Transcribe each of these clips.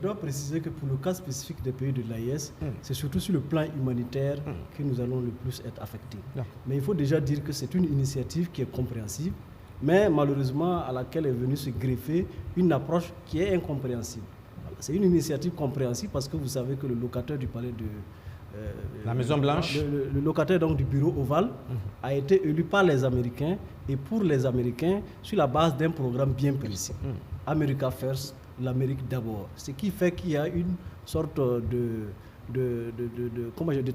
dois préciser que pour le cas spécifique des pays de l'AES, c'est surtout sur le plan humanitaire que nous allons le plus être affectés. Mais il faut déjà dire que c'est une initiative qui est compréhensible, mais malheureusement à laquelle est venue se greffer une approche qui est incompréhensible. C'est une initiative compréhensible parce que vous savez que le locataire du palais de la Maison Blanche, le locataire donc du bureau ovale a été élu par les Américains et pour les Américains sur la base d'un programme bien précis. America First, l'Amérique d'abord. Ce qui fait qu'il y a une sorte de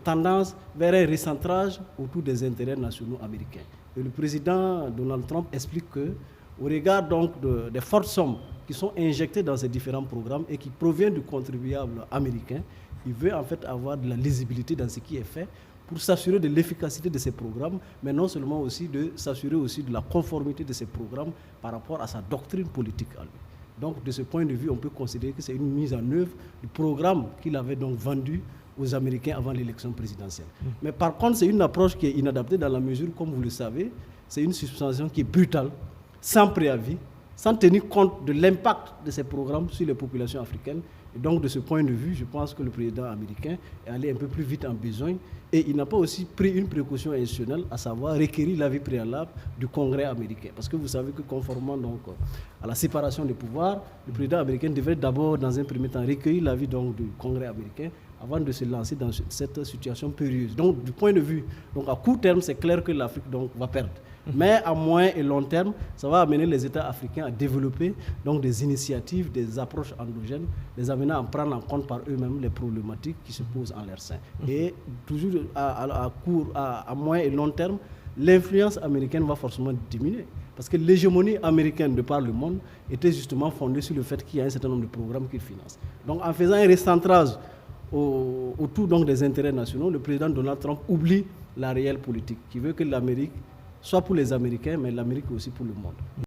tendance vers un recentrage autour des intérêts nationaux américains. Et le président Donald Trump explique que, au regard donc des fortes sommes qui sont injectées dans ces différents programmes et qui proviennent du contribuable américain, il veut en fait avoir de la lisibilité dans ce qui est fait pour s'assurer de l'efficacité de ces programmes, mais non seulement aussi de s'assurer aussi de la conformité de ces programmes par rapport à sa doctrine politique à lui. Donc de ce point de vue, on peut considérer que c'est une mise en œuvre du programme qu'il avait donc vendu aux Américains avant l'élection présidentielle. Mais par contre, c'est une approche qui est inadaptée dans la mesure, comme vous le savez, c'est une suspension qui est brutale, sans préavis, sans tenir compte de l'impact de ces programmes sur les populations africaines. Et donc, de ce point de vue, je pense que le président américain est allé un peu plus vite en besoin et il n'a pas aussi pris une précaution additionnelle, à savoir requérir l'avis préalable du Congrès américain. Parce que vous savez que conformément donc, à la séparation des pouvoirs, le président américain devrait d'abord, dans un premier temps, recueillir l'avis donc, du Congrès américain avant de se lancer dans cette situation périlleuse. Donc, du point de vue, donc, à court terme, c'est clair que l'Afrique donc, va perdre. Mais à moyen et long terme, ça va amener les États africains à développer donc, des initiatives, des approches endogènes, les amener à prendre en compte par eux-mêmes les problématiques qui se posent en leur sein. Et toujours à moyen et long terme, l'influence américaine va forcément diminuer. Parce que l'hégémonie américaine de par le monde était justement fondée sur le fait qu'il y a un certain nombre de programmes qu'ils financent. Donc en faisant un recentrage autour donc, des intérêts nationaux, le président Donald Trump oublie la réelle politique, qui veut que l'Amérique soit pour les Américains, mais l'Amérique aussi pour le monde.